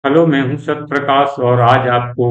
Hello, मैं हूं सत्य प्रकाश और आज आपको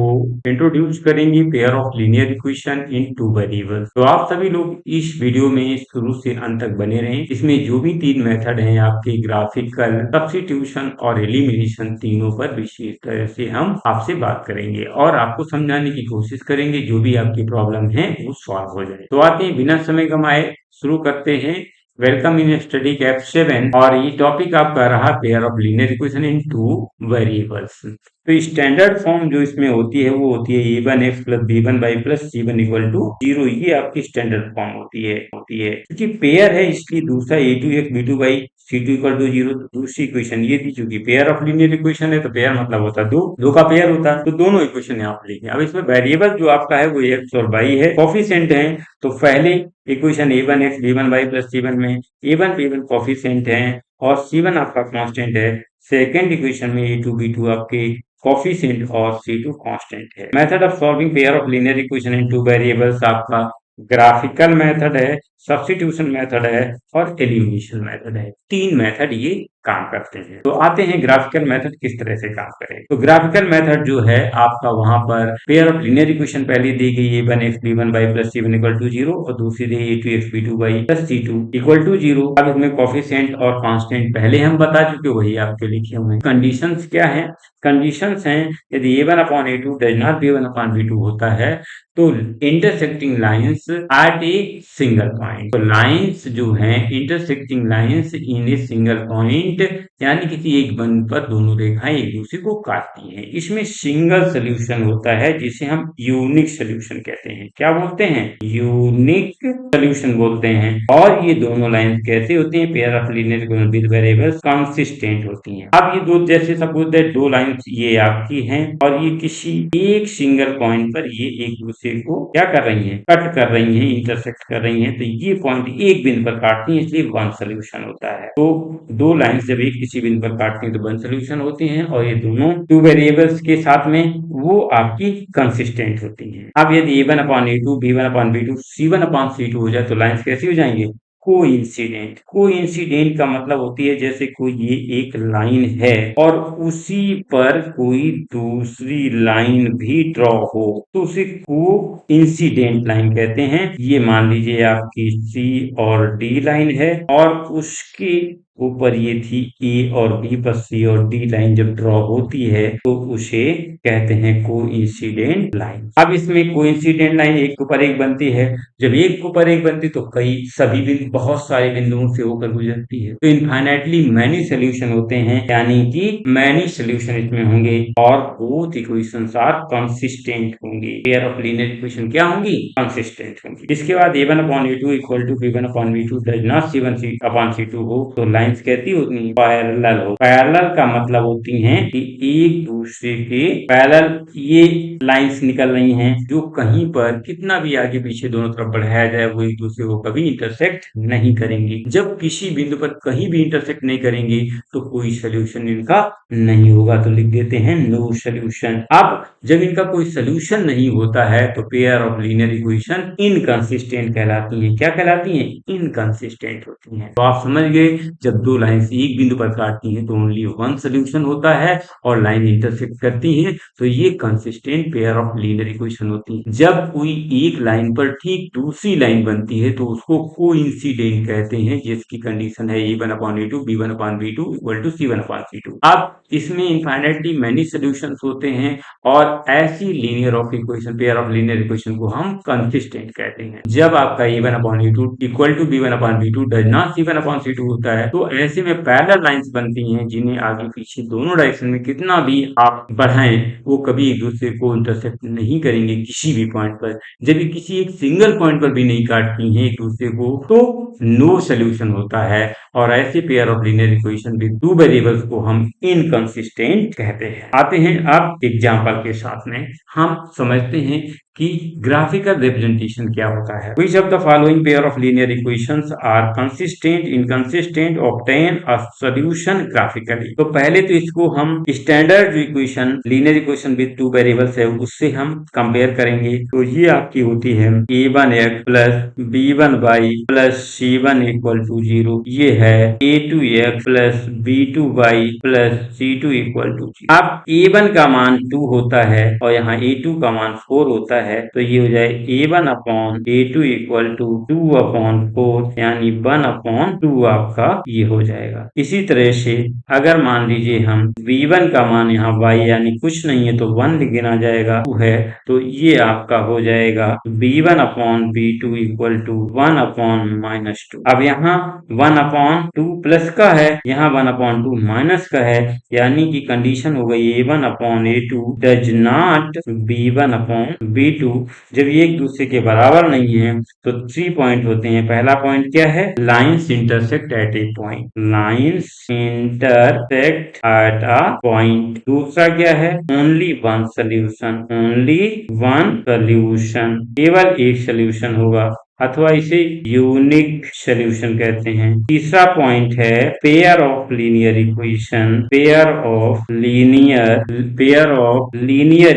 इंट्रोड्यूस करेंगे pair of linear equation in two variables. तो आप सभी लोग इस वीडियो में शुरू से अंत तक बने रहें। इसमें जो भी तीन मेथड हैं आपके ग्राफिकल, सब्स्टिट्यूशन और एलिमिनेशन, तीनों पर विशेष तरह से हम आपसे बात करेंगे और आपको समझाने की कोशिश करेंगे जो भी आपकी प्रॉब्लम है वो सॉल्व हो जाए। तो आते हैं, बिना समय गंवाए शुरू करते हैं। वेलकम इन स्टडी कैप 7 और ये टॉपिक आपका रहा pair of linear equation in two variables. तो स्टैंडर्ड फॉर्म जो इसमें होती है वो होती है a1x plus b1y plus c1 equal to 0। ये आपकी स्टैंडर्ड फॉर्म होती है क्योंकि पेयर है इसलिए दूसरा a2x b2y c2 equal to 0। तो दूसरी इक्वेशन ये थी, चूंकि पेयर ऑफ लीनियर इक्वेशन है तो पेयर मतलब होता है दो का पेयर होता है, तो दोनों इक्वेशन यहाँ पर लिखे। अब इसमें वेरिएबल जो आपका है वो x और y है, कोफिशिएंट है। तो पहले equation a1x b1y plus c1 में a1 b1 कोफिशिएंट है और c1 आपका कांस्टेंट है। सेकेंड इक्वेशन में a2 b2 आपके कोफिशिएंट और c2 कांस्टेंट है। Method of solving pair of linear equation in two variables आपका ग्राफिकल मेथड है, सब्स्टिट्यूशन मेथड है और एलिमिनेशन मेथड है। तीन मेथड ये काम करते हैं। तो आते हैं ग्राफिकल मेथड किस तरह से काम करे। तो ग्राफिकल मेथड जो है आपका वहां पर पेयर ऑफ लीनियर इक्वेशन पहले दी गई है a1x b1y plus c1 equal to 0 और दूसरी दी a2x b2y plus c2 equal to 0। अब इसमें कोफिशिएंट और कांस्टेंट पहले हम बता चुके, वही आपके लिखे हुए हैं। कंडीशंस क्या है? कंडीशंस हैं, यदि a1 upon a2 does not b1 upon b2 होता है तो intersecting lines eight a single point. तो लाइंस जो हैं, intersecting lines in a single point, यानी किसी एक बिंदु पर दोनों रेखाएं एक दूसरे को काटती हैं। इसमें सिंगल सोल्यूशन होता है जिसे हम यूनिक सोल्यूशन कहते हैं। क्या बोलते हैं? यूनिक सोल्यूशन बोलते हैं। और ये दोनों लाइंस कैसे होती हैं? Pair of linear equation with variables consistent होती हैं। अब ये दो, जैसे सपोज दैट दो लाइंस ये आपकी हैं और ये किसी एक सिंगल पॉइंट पर ये एक दूसरे को क्या कर रही हैं? कट कर रही हैं, इंटरसेक्ट कर रही हैं। तो ये पॉइंट एक बिंदु पर काटती हैं, इसलिए वन सोल्यूशन होता है। तो दो लाइंस जब एक किसी बिंदु पर काटती हैं तो वन सोल्यूशन होती हैं और ये दोनों टू वेरिएबल्स के साथ में वो आपकी कंसिस्टेंट होती हैं। अब यदि a1 upon a2 b1 upon b2 c1 upon c2 हो जाए तो लाइंस कैसी हो जाएंगे? कोइंसिडेंट। कोइंसिडेंट का मतलब होती है जैसे कोई ये एक लाइन है और उसी पर कोई दूसरी लाइन भी ड्रॉ हो तो उसे कोइंसिडेंट लाइन कहते हैं। ये मान लीजिए आपकी सी और डी लाइन है और उसके ऊपर ये थी ए और बी पर सी और डी लाइन जब ड्रॉ होती है तो उसे कहते हैं कोइंसिडेंट लाइन। अब इसमें कोइंसिडेंट लाइन एक के ऊपर एक बनती है। जब एक के ऊपर एक बनती तो कई सभी बिंदु, बहुत सारे बिंदुओं से होकर गुजरती है। तो इनफाइनाइटली मैनी सोल्यूशन होते हैं, यानी कि मैनी सोल्यूशन इसमें होंगे और बोथ इक्वेशंस आर कंसिस्टेंट होंगे। पेयर ऑफ लीनियर इक्वेशन क्या होंगी? कंसिस्टेंट होंगी। इसके बाद a1 upon a2 equal to b1 upon b2 does not c1 upon c2 हो तो लाइंस कहती होती हैं पैरेलल हो। पैरेलल का मतलब होती हैं कि एक दूसरे के पैरेलल ये लाइंस निकल रही हैं जो कहीं पर कितना भी आगे पीछे दोनों तरफ बढ़ाया जाए वो एक दूसरे को कभी इंटरसेक्ट नहीं करेंगी। जब किसी बिंदु पर कहीं भी इंटरसेक्ट नहीं करेंगी तो कोई सोल्यूशन इनका नहीं होगा, तो लिख देते हैं नो सोल्यूशन। अब जब इनका कोई सोल्यूशन नहीं होता है तो pair of linear equation inconsistent कहलाती हैं। क्या कहलाती हैं? इनकंसिस्टेंट होती हैं। तो आप समझ गए, जब दो लाइन एक बिंदु पर काटती हैं तो ओनली वन सोल्यूशन होता है और लाइन इंटरसेक्ट करती हैं तो ये consistent pair of linear equation होती है। जब कोई एक लाइन पर ठीक दूसरी लाइन बनती है तो उसको कोइंसिडेंट कहते हैं, जिसकी कंडीशन है a1 upon a2 b1 upon b2 equal to c1 upon c2। अब इसमें इनफाइनाइटली मैनी सोल्यूशंस होते हैं और ऐसी linear of equation, pair of linear equation को हम कंसिस्टेंट कहते हैं। जब आपका a1 upon a2 equal to b1 upon b2 does not c1 upon c2 होता है तो ऐसे में पैरेलल लाइंस बनती हैं जिन्हें आगे पीछे दोनों डायरेक्शन में कितना भी आप बढ़ाएं वो कभी एक दूसरे को इंटरसेक्ट नहीं करेंगे किसी भी पॉइंट पर। जब ये किसी एक सिंगल पॉइंट पर भी नहीं काटती हैं एक दूसरे को तो नो सोल्यूशन होता है और ऐसे pair of linear equation with two variables को हम इनकंसिस्टेंट कहते हैं। आते हैं अब एग्जांपल के साथ में हम समझते हैं कि ग्राफिकल रिप्रेजेंटेशन क्या होता है। Which of the following pair of linear equations are consistent inconsistent obtain a solution graphically. तो पहले तो इसको हम स्टैंडर्ड जो equation linear equation with two variables है उससे हम कंपेयर करेंगे। तो ये आपकी होती है a1x plus b1y plus c1 equal to 0। ये है a2x plus b2y plus c2 equal to 0। अब a1 का मान 2 होता है और यहाँ a2 का मान 4 होता है, तो ये हो जाए a1 upon a2 equal to 2 upon 4 यानी 1 अपॉन 2 आपका ये हो जाएगा। इसी तरह से अगर मान लीजिए हम v1 का मान यहाँ y यानी कुछ नहीं है तो 1 गिना जाएगा 2 है, तो ये आपका हो जाएगा b1 upon b2 equal to 1 upon minus 2। अब यहाँ 1 अपॉन 2 प्लस का है, यहाँ 1 अपॉन 2 माइनस का है, यानी कि कंडीशन हो गई a1 upon a2 does not b1 upon b2। जब ये एक दूसरे के बराबर नहीं है तो 3 पॉइंट होते हैं। पहला पॉइंट क्या है, lines intersect at A point, lines intersect at a point. दूसरा क्या है, only one solution, only one solution, केवल एक सोल्यूशन होगा अथवा इसे यूनिक सोल्यूशन कहते हैं। तीसरा पॉइंट है pair of linear equation, pair of linear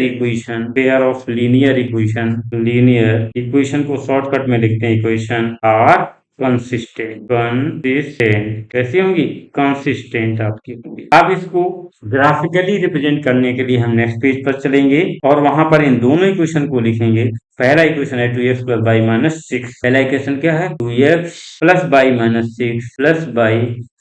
equation, pair of linear equation, linear equation को शॉर्टकट में लिखते हैं इक्वेशन आर कंसिस्टेंट कैसी होंगी, कंसिस्टेंट आपकी होंगी। अब इसको ग्राफिकली रिप्रेजेंट करने के लिए हम नेक्स्ट पेज पर चलेंगे और वहां पर इन दोनों इक्वेशन को लिखेंगे। पहला इक्वेशन है 2x प्लस बाई माइनस 6। पहला इक्वेशन क्या है, 2x plus y minus 6 plus y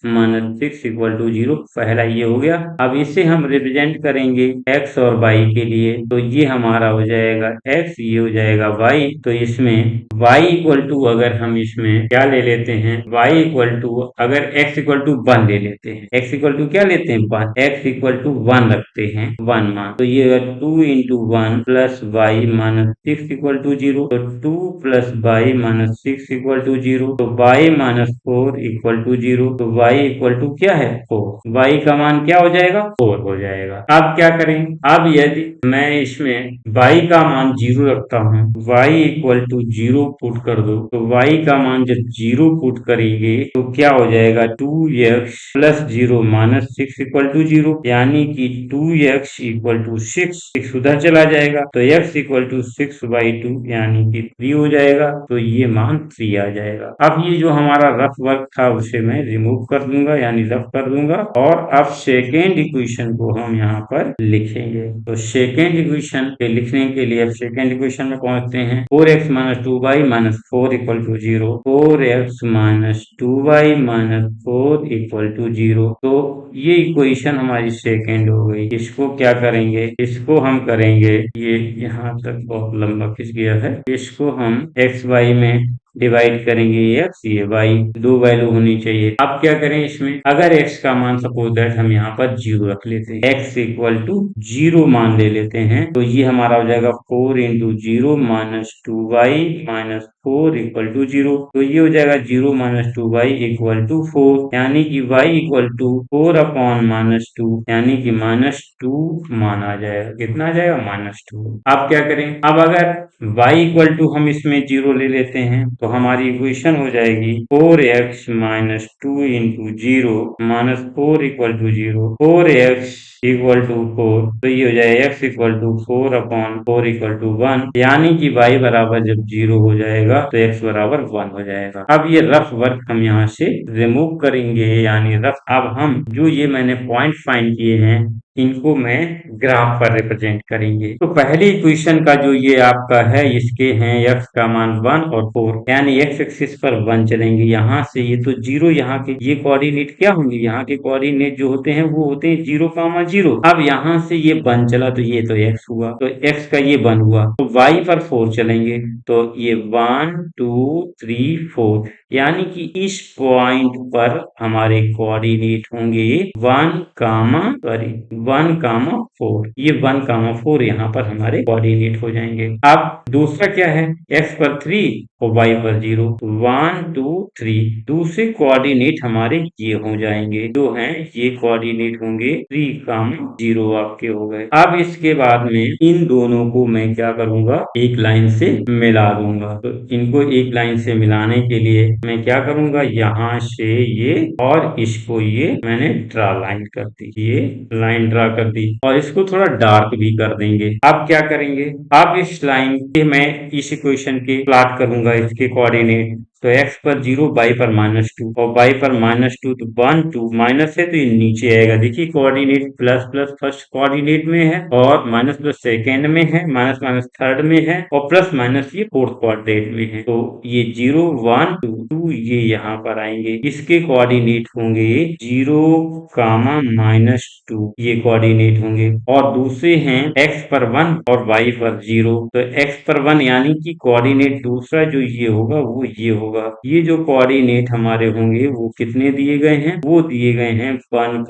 minus 6 equal to 0। पहला ये हो गया। अब इसे हम रिप्रेजेंट करेंगे x और y के लिए, तो ये हमारा हो जाएगा x, ये हो जाएगा y। तो इसमें y इक्वल टू अगर हम इसमें क्या ले लेते हैं, y इक्वल टू अगर x इक्वल टू 1 ले लेते हैं, x इक्वल टू क्या लेते हैं 1, x इक्वल टू 1 रखते हैं 1 मान, तो ये 2 into 1 plus y minus 6 equal to 0। तो 2 plus y minus 6 equal to 0, तो y माइनस 4 इक्वल टू 0। तो y इक्वल टू क्या है 4, y का मान क्या हो जाएगा 4 हो जाएगा। अब क्या करें, अब यदि मैं इसमें y का मान 0 रखता हूँ, y इक्वल टू 0 पुट कर दो, तो y का मान जब 0 पुट करेंगे तो क्या हो जाएगा 2x plus 0 minus 6 equal to 0, यानी कि 2x इक्वल टू 6 उधर चला जाएगा, तो x इक्वल टू 6/2 यानी कि 3 हो जाएगा। तो ये मान 3 आ जाएगा। अब ये जो हमारा रफ वर्क था उसे मैं रिमूव कर दूंगा यानी रफ कर दूंगा, और अब सेकेंड इक्वेशन को हम यहाँ पर लिखेंगे। तो सेकेंड इक्वेशन पे लिखने के लिए अब सेकेंड इक्वेशन में पहुंचते हैं। 4x minus 2y minus 4 equal to 0, 4x minus 2y minus 4 equal to 0। तो ये इक्वेशन हमारी सेकेंड हो गई। इसको क्या करेंगे, इसको हम करेंगे, ये यहाँ तक बहुत लंबा खिंच गया है, इसको हम एक्स वाई में डिवाइड करेंगे, एक्स ये वाई, दो वैल्यू होनी चाहिए। अब क्या करें इसमें, अगर एक्स का मान सपोज दैट हम यहाँ पर 0 रख लेते हैं, एक्स इक्वल टू 0 मान ले लेते हैं, तो ये हमारा हो जाएगा 4 into 0 minus 2y minus 4 equal to 0। तो ये हो जाएगा 0 माइनस 2y इक्वल टू 4, यानी कि y equal to 4 upon minus 2, यानी कि माइनस 2 मान आ जाएगा। कितना आ जाएगा माइनस 2। अब क्या करें, अब अगर y इक्वल टू हम इसमें 0 ले लेते हैं तो हमारी इक्वेशन हो जाएगी 4x minus 2 into 0 minus 4 equal to 0, 4x equal to 4। तो ये हो जाएगा x equal to 4 upon 4 equal to 1, यानी कि y बराबर जब 0 हो जाएगा तो x बराबर 1 हो जाएगा। अब ये रफ वर्क हम यहाँ से रिमूव करेंगे, यानी रफ, अब हम जो ये मैंने पॉइंट फाइंड किए हैं इनको मैं ग्राफ पर रिप्रेजेंट करेंगे। तो पहली इक्वेशन का जो ये आपका है, इसके हैं x का मान 1 और 4, यानी x एक्सिस पर 1 चलेंगे। यहाँ से ये तो 0, यहाँ के ये कोऑर्डिनेट क्या होंगे, यहाँ के कोऑर्डिनेट जो होते हैं वो होते हैं 0,0। अब यहाँ से ये 1 चला तो ये तो x हुआ, तो x का ये 1 हुआ, तो y पर 4 चलेंगे, तो ये 1 2 3 4, यानी कि इस पॉइंट पर हमारे कोऑर्डिनेट होंगे 1,4। ये 1,4 यहाँ पर हमारे कोऑर्डिनेट हो जाएंगे। अब दूसरा क्या है, x पर 3 और y पर 0, 1 2 3 दूसरे कोऑर्डिनेट हमारे ये हो जाएंगे, जो हैं ये कोऑर्डिनेट होंगे 3,0 आपके हो गए। अब इसके बाद में इन दोनों को मैं क्या करूंगा, एक लाइन से मिला दूंगा। तो इनको एक लाइन से मिलाने के लिए मैं क्या करूंगा, यहाँ से ये और इसको ये मैंने ड्रा लाइन कर दी, ये लाइन ड्रा कर दी और इसको थोड़ा डार्क भी कर देंगे। अब क्या करेंगे, अब इस लाइन के मैं इस इक्वेशन के प्लॉट करूंगा इसके कोऑर्डिनेट। तो x पर 0, y पर -2 और y पर -2 तो 1 2 माइनस है तो ये नीचे आएगा। देखिए coordinate plus plus first coordinate में है और माइनस प्लस सेकेंड में है, माइनस माइनस थर्ड में है और प्लस माइनस ये फोर्थ कोऑर्डिनेट में है। तो ये 0 1 2 2 ये यहाँ पर आएंगे, इसके कोऑर्डिनेट होंगे 0, -2 ये कोऑर्डिनेट होंगे और दूसरे हैं x पर 1 और y पर 0। तो x पर 1 यानी कि कोऑर्डिनेट दूसरा जो ये होगा वो ये होगा। ये जो कोऑर्डिनेट हमारे होंगे वो कितने दिए गए हैं, वो दिए गए हैं 1,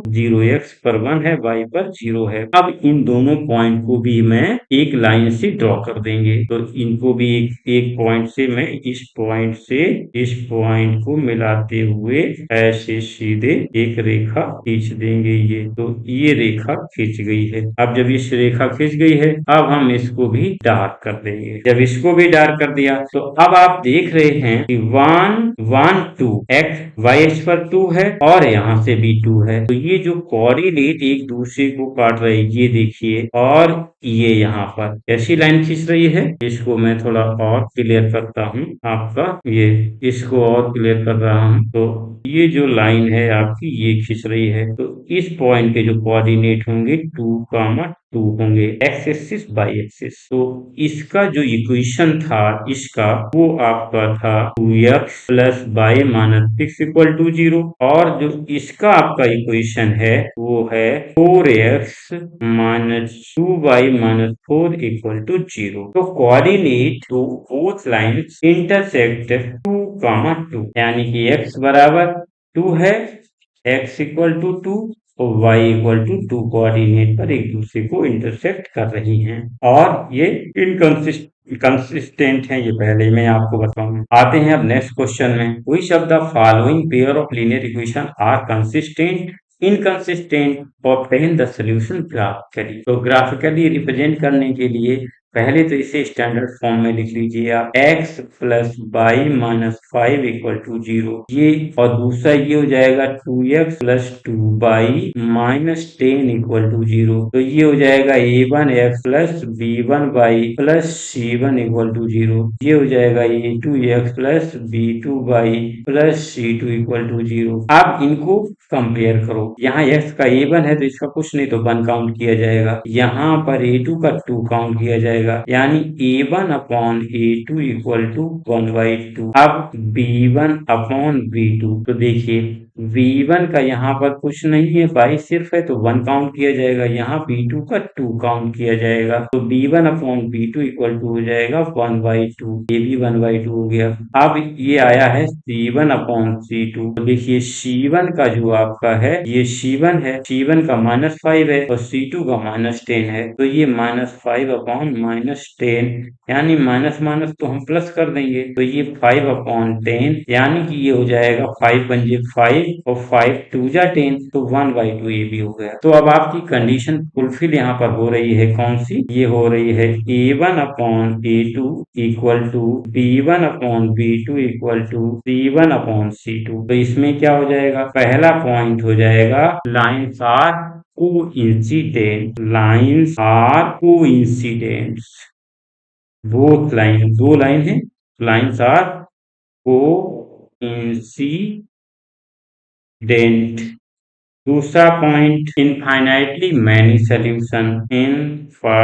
0। x पर 1 है, y पर 0 है। अब इन दोनों पॉइंट को भी मैं एक लाइन से ड्रॉ कर देंगे। तो इनको भी एक पॉइंट से मैं इस पॉइंट से इस पॉइंट को मिलाते हुए ऐसे सीधे एक रेखा खींच देंगे। ये तो ये रेखा खींच गई है। अब जब इस रेखा खींच गई है, अब हम इसको भी डार्क कर देंगे। जब इसको भी डार्क कर दिया तो अब आप देख रहे हैं कि 1 1 2 x y एक्स पर 2 है और यहाँ से भी 2 है। तो ये जो कोऑर्डिनेट एक दूसरे को काट रहे हैं, ये देखिए, और ये यहाँ पर ऐसी लाइन खींच रही है। इसको मैं थोड़ा और क्लियर करता हूँ आपका, ये इसको और क्लियर कर रहा हूँ। तो ये जो लाइन है आपकी ये खींच रही है। तो इस पॉइंट के जो कोऑर्डिनेट होंगे 2, 2 होंगे, एक्स एक्सिस बाई एक्सिस। तो इसका जो इक्वेशन था इसका वो आपका था 2x plus by -6 equal to 0 और जो इसका आपका इक्वेशन है वो है 4x -2y -4 इक्वल टू 0। तो coordinate to both lines intersect 2, 2 यानी कि x बराबर 2 है, x इक्वल टू 2 और y इक्वल टू 2 कोऑर्डिनेट पर एक दूसरे को इंटरसेक्ट कर रही हैं और ये कंसिस्टेंट है। ये पहले मैं आपको बताऊंगा। आते हैं अब नेक्स्ट क्वेश्चन में। Which of the following pair of linear equation are consistent, inconsistent और obtain द सॉल्यूशन ग्राफिकली। तो ग्राफिकली रिप्रेजेंट करने के लिए पहले तो इसे स्टैंडर्ड फॉर्म में लिख लीजिए आप, x plus y -5 equal to 0 ये, और दूसरा ये हो जाएगा 2x plus 2y -10 equal to 0। तो ये हो जाएगा a1x plus b1y plus c1 equal to 0। ये हो जाएगा a2x plus b2y plus c2 equal to 0। अब इनको कंपेयर करो। यहाँ x का a1 है तो इसका कुछ नहीं तो 1 काउंट किया जाएगा, यहाँ पर a2 का 2 काउंट किया जाएगा, यानी a1 upon a2 equal to 1/2। अब b1 अपॉन b2, तो देखिए v1 का यहाँ पर कुछ नहीं है, y सिर्फ है तो 1 काउंट किया जाएगा, यहाँ b2 का 2 काउंट किया जाएगा। तो b1 upon b2 equal to हो जाएगा 1/2, ये भी 1/2 हो गया। अब ये आया है c1 अपॉन c2। तो देखिए c1 का जो आपका है ये c1 है, c1 का -5 है और c2 का -10 है। तो ये -5 अपॉन -10 यानी माइनस माइनस तो हम प्लस कर देंगे। तो ये 5 अपॉन 10 यानी कि ये हो जाएगा 5 पंजे 5 और 5 2 जा 10, तो 1/2 ये भी हो गया। तो अब आपकी कंडीशन फुलफिल यहाँ पर हो रही है, कौन सी, ये हो रही है a1 upon a2 equal to b1 upon b2 equal to c1 upon c2। तो इसमें क्या हो जाएगा, पहला पॉइंट हो जाएगा lines are coincident, lines are coincidents. Both line, दो लाइन है, लाइन्स आर कोइंसिडेंट। दूसरा point infinitely many solution,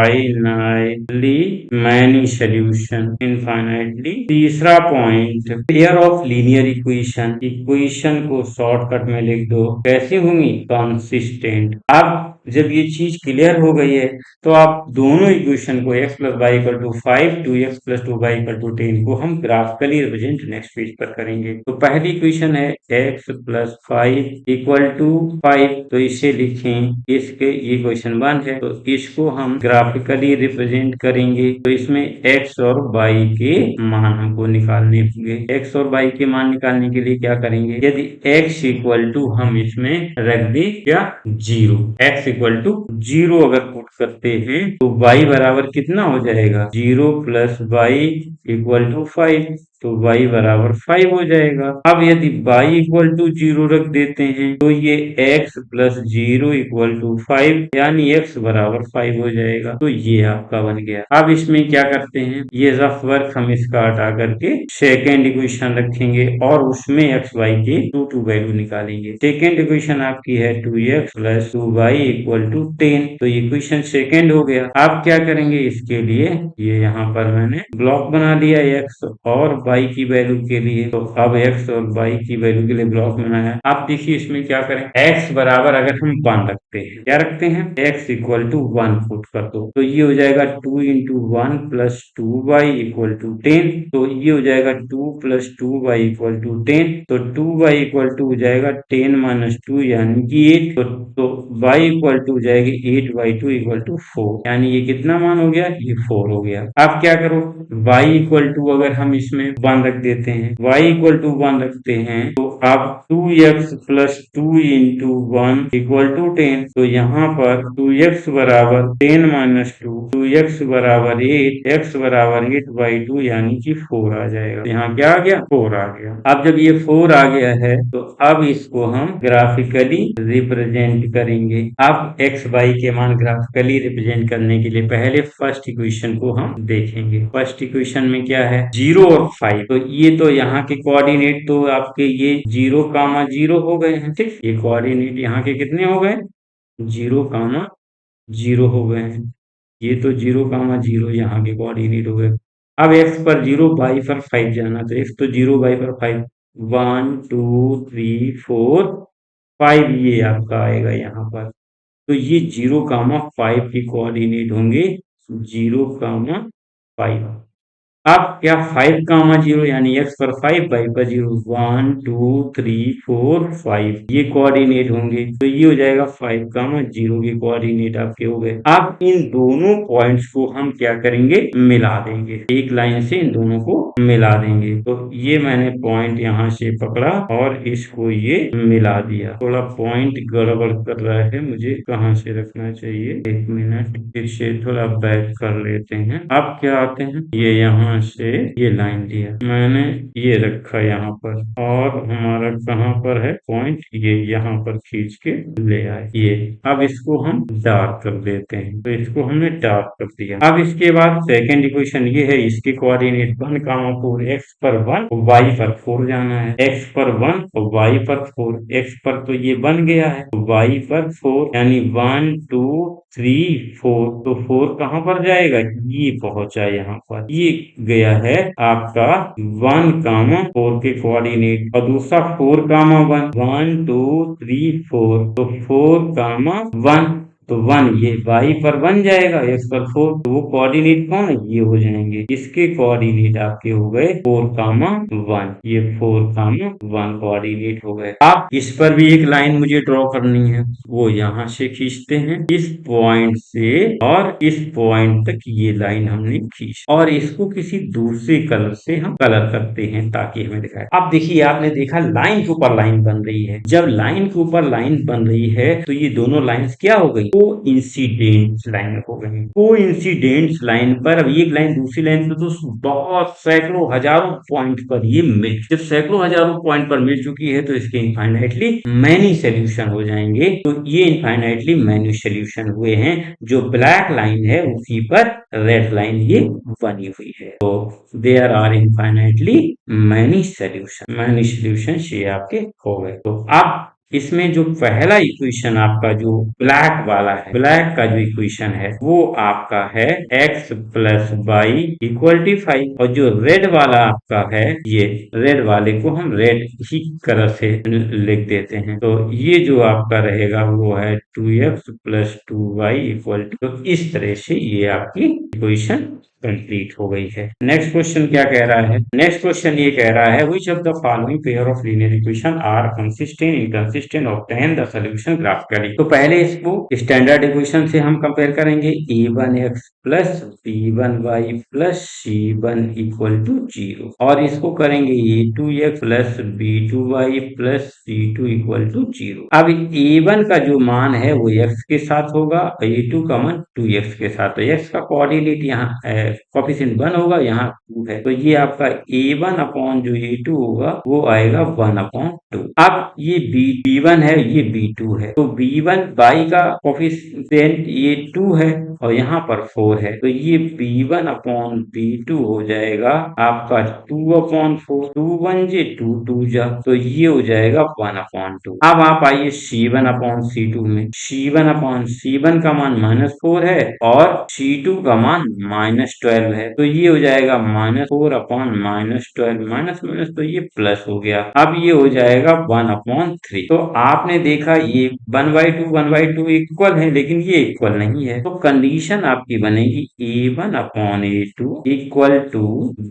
infinitely many solution, infinitely. तीसरा point pair of linear equation, equation को शॉर्टकट में लिख दो, कैसी होंगी, कंसिस्टेंट। अब जब ये चीज क्लियर हो गई है तो आप दोनों इक्वेशन को x plus y equal to 5 2x plus 2y equal to 10 को हम ग्राफिकली रिप्रेजेंट नेक्स्ट पेज पर करेंगे। तो पहली इक्वेशन है x प्लस 5 इक्वल टू 5, तो इसे लिखें, इसके ये इक्वेशन 1 है, तो इसको हम ग्राफिकली रिप्रेजेंट करेंगे। तो इसमें x और y के मान हमको निकालने होंगे। x और y के मान निकालने के लिए क्या करेंगे, यदि x इक्वल टू हम इसमें रख दें क्या 0, x इक्वल टू 0 अगर पुट करते हैं तो y बराबर कितना हो जाएगा 0 प्लस वाई इक्वल टू 5, तो y बराबर 5 हो जाएगा। अब यदि y इक्वल टू 0 रख देते हैं तो ये x प्लस 0 इक्वल टू 5 यानी x बराबर 5 हो जाएगा। तो ये आपका बन गया। अब इसमें क्या करते हैं, ये रफ वर्क हम इसका हटा करके सेकेंड इक्वेशन रखेंगे और उसमें x y के टू वैल्यू निकालेंगे। सेकेंड इक्वेशन आपकी है 2x plus 2y equal to 10, तो ये इक्वेशन सेकेंड हो गया। आप क्या करेंगे, इसके लिए ये यहाँ पर मैंने ब्लॉक बना लिया x और y की वैल्यू के लिए। तो अब x और y की वैल्यू के लिए ब्लॉक बनाया। आप देखिए इसमें क्या करें, x बराबर अगर हम 1 रखते हैं, क्या रखते हैं, x इक्वल टू 1 पुट कर दो, तो ये हो जाएगा 2 into 1 plus 2y equal to 10, तो ये हो जाएगा 2 प्लस 2y इक्वल टू 10, तो 2y इक्वल टू हो जाएगा 10 माइनस 2 यानी कि 8, तो y इक्वल टू हो जाएगी 8/2 इक्वल टू 4, यानी ये कितना मान हो गया, ये 4 हो गया। अब क्या करो, y इक्वल टू अगर हम इसमें 1 रख देते हैं, y इक्वल टू 1 रखते हैं तो अब 2x plus 2 into 1 equal to 10, तो यहाँ पर 2x बराबर 10 माइनस 2, 2x बराबर 8, x बराबर 8/2 यानी कि 4 आ जाएगा। तो यहाँ क्या आ गया, 4 आ गया। अब जब ये 4 आ गया है तो अब इसको हम ग्राफिकली रिप्रेजेंट करेंगे। अब x y के मान ग्राफिकली रिप्रेजेंट करने के लिए पहले फर्स्ट इक्वेशन को हम देखेंगे। फर्स्ट इक्वेशन में क्या है, 0 और 5, तो ये तो यहाँ के कोऑर्डिनेट तो आपके ये 0, 0 हो गए हैं, ठीक, ये कोऑर्डिनेट यहाँ के कितने हो गए, 0, 0 हो गए हैं। ये तो 0, 0 यहाँ के कोऑर्डिनेट हो गए। अब x पर 0 y पर 5 जाना, तो x तो 0 y पर 5, 1 2 3 4 5 ये आपका आएगा यहाँ पर। तो ये 0, 5 के कोऑर्डिनेट होंगे, 0, 5। अब क्या 5, 0 यानी x पर 5 y पर 0, 1 2 3 4 5 ये कोऑर्डिनेट होंगे, तो ये हो जाएगा 5, 0 के कोऑर्डिनेट आपके हो गए। अब इन दोनों पॉइंट्स को हम क्या करेंगे, मिला देंगे, एक लाइन से इन दोनों को मिला देंगे। तो ये मैंने पॉइंट यहाँ से पकड़ा और इसको ये मिला दिया। थोड़ा पॉइंट गड़बड़ कर रहा है, मुझे कहाँ से रखना चाहिए, 1 मिनट, फिर से थोड़ा बैक कर लेते हैं। अब क्या आते हैं, ये यहाँ से ये लाइन दिया मैंने, ये रखा यहाँ पर, और हमारा कहाँ पर है पॉइंट, ये यहाँ पर खींच के ले आए ये। अब इसको हम डार्क कर देते हैं, तो इसको हमने डार्क कर दिया। अब इसके बाद सेकंड इक्वेशन ये है, इसके कोऑर्डिनेट 1, 4, x पर 1 और y पर 4 जाना है, x पर 1 और y पर 4, x पर तो ये बन गया है, y पर 4 यानी 1 2 3 4, तो 4 कहाँ पर जाएगा, ये पहुंचा यहाँ पर, ये गया है आपका 1, 4 के कोऑर्डिनेट, और दूसरा 4, 1, 1 2 3 4, तो 4, 1, तो 1 ये y पर 1 जाएगा, x पर 4, तो वो कोऑर्डिनेट कौन है, ये हो जाएंगे। इसके कोऑर्डिनेट आपके हो गए 4, 1, ये 4, 1 कोऑर्डिनेट हो गए। आप इस पर भी एक लाइन मुझे ड्रॉ करनी है, वो यहाँ से खींचते हैं, इस पॉइंट से और इस पॉइंट तक ये लाइन हमने खींच, और इसको किसी दूसरे कलर से हम कलर करते हैं ताकि हमें दिखाए। अब देखिए, आपने देखा लाइन के ऊपर लाइन बन रही है, जब लाइन के ऊपर लाइन बन रही है तो ये दोनों लाइंस क्या हो गई, को इंसिडेंट लाइन हो गई। को इंसिडेंट लाइन पर अब एक लाइन दूसरी लाइन पर तो बहुत सैकड़ों हजारों पॉइंट पर ये मिल, जब सैकड़ों हजारों पॉइंट पर मिल चुकी है तो इसके इनफाइनाइटली मैनी सोल्यूशन हो जाएंगे। तो ये इनफाइनाइटली मैनी सोल्यूशन हुए हैं, जो ब्लैक लाइन है उसी पर रेड लाइन ये बनी हुई है। तो there are infinitely many solution ये आपके हो गए। तो अब इसमें जो पहला इक्वेशन आपका जो ब्लैक वाला है, ब्लैक का जो इक्वेशन है वो आपका है x plus y equal to 5, और जो रेड वाला आपका है, ये रेड वाले को हम रेड ही कलर से लिख देते हैं। तो ये जो आपका रहेगा वो है 2x plus 2y equal to, तो इस तरह से ये आपकी इक्वेशन कंप्लीट हो गई है। नेक्स्ट क्वेश्चन क्या कह रहा है? नेक्स्ट क्वेश्चन ये कह रहा है which of the following pair of linear equation are consistent inconsistent, obtain the solution graphically. तो पहले इसको स्टैंडर्ड इक्वेशन से हम कंपेयर करेंगे, a1x plus b1y plus c1 equal to 0, और इसको करेंगे a2x plus b2y plus c2 equal to 0। अब a1 का जो मान है वो x के साथ होगा, a2 का मान 2x के साथ, तो x का कोऑर्डिनेट यहाँ कोफिशिएंट 1 होगा, यहाँ 2 है, तो ये आपका a1 अपॉन जो a2 होगा वो आएगा 1 अपॉन 2। अब ये b1 है, ये b2 है, तो b1 y का कोफिशिएंट ये 2 है और यहाँ पर 4 है, तो ये b1 अपॉन b2 हो जाएगा आपका 2 अपॉन 4, 2 1 जे 2 2 जा, तो ये हो जाएगा 1 अपॉन 2। अब आप आइए c1 अपॉन c2 में, c1 अपॉन c1 का मान -4 है और c2 का मान -12 है, तो ये हो जाएगा -4 अपॉन -12, माइनस माइनस तो ये प्लस हो गया। अब ये हो जाएगा 1 अपॉन 3। तो आपने देखा ये 1/2 इक्वल है, लेकिन ये इक्वल नहीं है, तो कंडीशन आपकी बनेगी a1 upon a2 equal to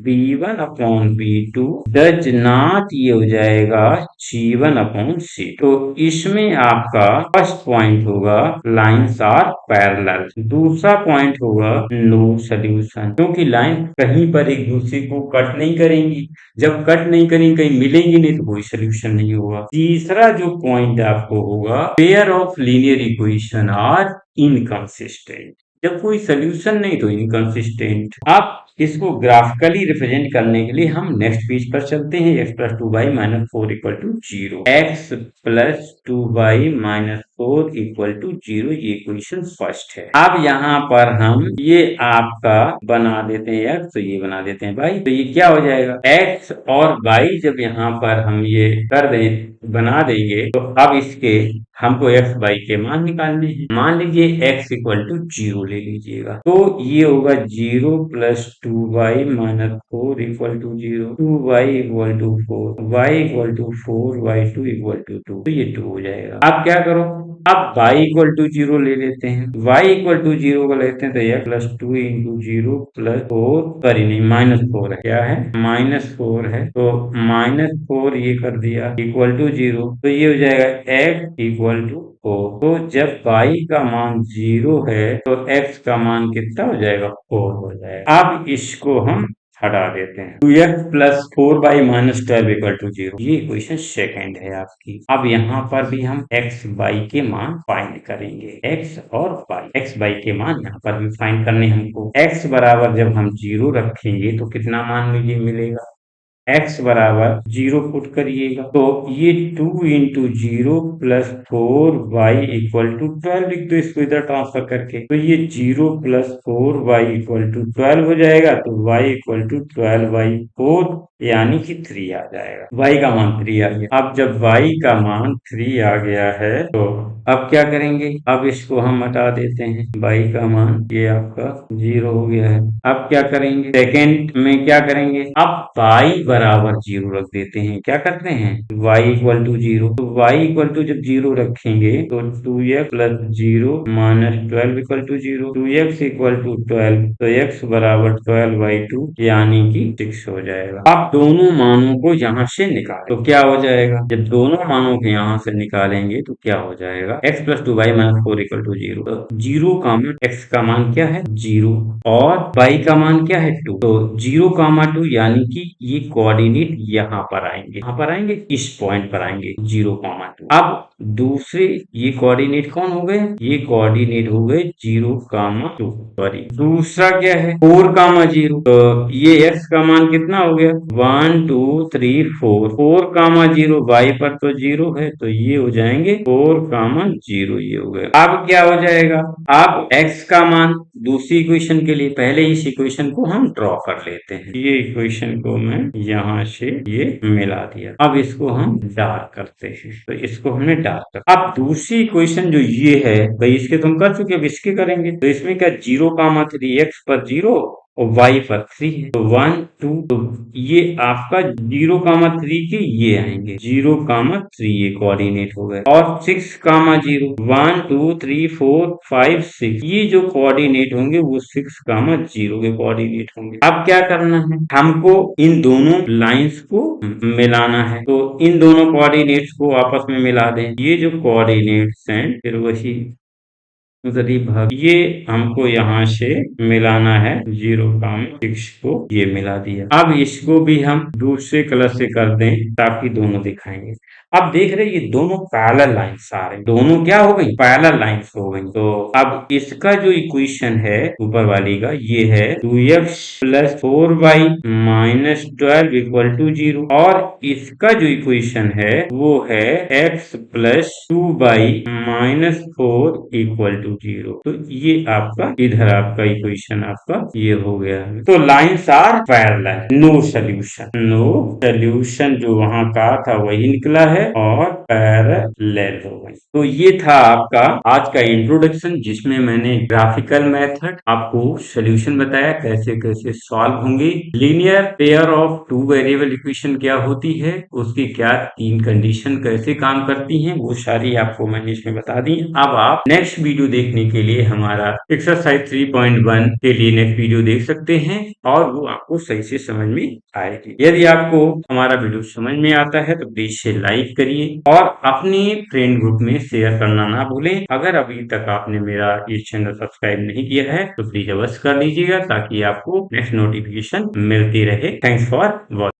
b1 upon b2 does not, ये हो जाएगा c1 अपॉन c2। तो इसमें आपका फर्स्ट पॉइंट होगा लाइन्स आर पैरेलल, दूसरा पॉइंट होगा नो सॉल्यूशन, क्योंकि लाइन कहीं पर एक दूसरे को कट नहीं करेंगी, जब कट नहीं करेंगी कहीं मिलेंगी नहीं तो कोई सोल्यूशन नहीं होगा। तीसरा जो पॉइंट आपको होगा pair of linear equation are inconsistent, जब कोई सोल्यूशन नहीं तो इनकंसिस्टेंट। आप इसको ग्राफिकली रिप्रेजेंट करने के लिए हम नेक्स्ट पेज पर चलते हैं, x plus 2y minus 4 equal to 0, x plus 2y minus 4 equal to 0, ये इक्वेशन फर्स्ट है। अब यहाँ पर हम ये आपका बना देते हैं x, तो ये बना देते हैं y, तो ये क्या हो जाएगा x और y, जब यहाँ पर हम ये कर दें बना देंगे तो अब इसके हमको x y के मान निकालने हैं। मान लीजिए x इक्वल टू 0 ले लीजिएगा, तो ये होगा 0 plus 2y minus 4 equal to 0, 2y equal to 4, y equal to 4, y2 equal to 2, तो ये 2 हो जाएगा। अब क्या करो, अब y इक्वल टू 0 ले लेते हैं, y इक्वल टू 0 को लेते हैं, तो x plus 2 into 0 plus 4, sorry नहीं -4 है, क्या है -4 है, तो -4 ये कर दिया इक्वल टू 0, तो ये हो जाएगा x इक्वल टू 4। तो जब y का मान 0 है तो x का मान कितना हो जाएगा 4 हो जाएगा। अब इसको हम हटा देते हैं, 2x plus 4y minus 12 equal to 0, ये इक्वेशन सेकेंड है आपकी। अब यहाँ पर भी हम x y के मान फाइंड करेंगे, x और y के मान यहाँ पर भी फाइंड करने हमको। x बराबर जब हम 0 रखेंगे तो कितना मान मुझे मिलेगा, x बराबर 0 पुट करिएगा, तो ये 2 into 0 plus 4y equal to 12 लिख दो इसको इधर ट्रांसफर करके, तो ये 0 प्लस 4y इक्वल टू 12 हो जाएगा, तो y इक्वल टू 12/4 यानी कि 3 आ जाएगा, y का मान 3 आ गया। अब जब y का मान 3 आ गया है तो अब क्या करेंगे, अब इसको हम हटा देते हैं, y का मान ये आपका 0 हो गया है। अब क्या करेंगे, सेकेंड में क्या करेंगे, अब y बराबर 0 रख देते हैं, क्या करते हैं y इक्वल टू 0, तो y इक्वल टू जब 0 रखेंगे तो 2x plus 0 minus 12 equal to 0, 2x equal to 12, तो x बराबर 12/2 यानी कि 6 हो जाएगा। अब दोनों मानों को यहाँ से निकालें तो क्या हो जाएगा, जब दोनों मानों को यहाँ से निकालेंगे तो क्या हो जाएगा, x plus 2y minus 4 equal to 0, तो 0 का मान x का मान क्या है 0 और y का मान क्या है 2, तो 0, 2 यानी कि ये कोऑर्डिनेट यहाँ पर आएंगे, यहाँ पर आएंगे, इस पॉइंट पर आएंगे 0, 2। अब दूसरे ये कोऑर्डिनेट कौन हो गए, ये कोऑर्डिनेट हो गए 0, 2, सॉरी दूसरा क्या है 4, 0, तो ये x का मान कितना हो गया 1 2 3 4, 4, 0 y पर तो 0 है, तो ये हो जाएंगे 4, 0, ये हो गए। अब क्या हो जाएगा, अब x का मान दूसरी इक्वेशन के लिए पहले इस इक्वेशन को हम ड्रॉ कर लेते हैं, ये इक्वेशन को मैं यहाँ से ये मिला दिया। अब इसको हम डार्क करते हैं, तो इसको हमने डार्क कर। अब दूसरी इक्वेशन जो ये है भाई, इसके तो हम कर चुके, अब इसके करेंगे। तो इसमें क्या 0,3 x पर 0 और y पर 3 है, तो 1 2, तो ये आपका 0,3 के ये आएंगे, 0,3 ये कोऑर्डिनेट हो गए। और 6,0 1 2 3 4 5 6 ये जो कोऑर्डिनेट होंगे वो 6,0 के कोऑर्डिनेट होंगे। अब क्या करना है, हमको इन दोनों लाइंस को मिलाना है। तो इन दोनों कोऑर्डिनेट्स को आपस में मिला दें। ये जो कोऑर्डिनेट्स हैं फिर वही ये हमको यहाँ से मिलाना है, 0,6 को ये मिला दिया। अब इसको भी हम दूसरे कलर से कर दें ताकि दोनों दिखाएंगे। अब देख रहे हैं ये दोनों पैरेलल लाइंस आ रहे हैं, दोनों क्या हो गई, पैरेलल लाइंस हो गई। तो अब इसका जो इक्वेशन है ऊपर वाली का, ये है 2x + 4y - 12 = 0, और इसका जो इक्वेशन है वो है x + 2y - 4 = 0। तो ये आपका इधर आपका इक्वेशन आपका ये हो गया है। तो lines are parallel, no solution जो वहां का था वही निकला है और पैरेलल हो गई। तो ये था आपका आज का इंट्रोडक्शन, जिसमें मैंने ग्राफिकल मेथड आपको सोल्यूशन बताया, कैसे कैसे सॉल्व होंगे। Linear pair of two variable equation क्या होती है, उसकी क्या 3 कंडीशन कैसे काम करती हैं, वो सारी आपको मैंने इसमें बता दी। अब आप नेक्स्ट वीडियो देखने के लिए हमारा एक्सरसाइज 3.1 के लिए नेक्स्ट वीडियो देख सकते हैं और वो आपको सही से समझ में आएगी। यदि आपको हमारा वीडियो समझ में आता है तो प्लीज से लाइक करिए और अपने फ्रेंड ग्रुप में शेयर करना ना भूलें। अगर अभी तक आपने मेरा ये चैनल सब्सक्राइब नहीं किया है तो प्लीज अवश्य कर लीजिएगा ताकि आपको नेक्स्ट नोटिफिकेशन मिलती रहे। Thanks for watching.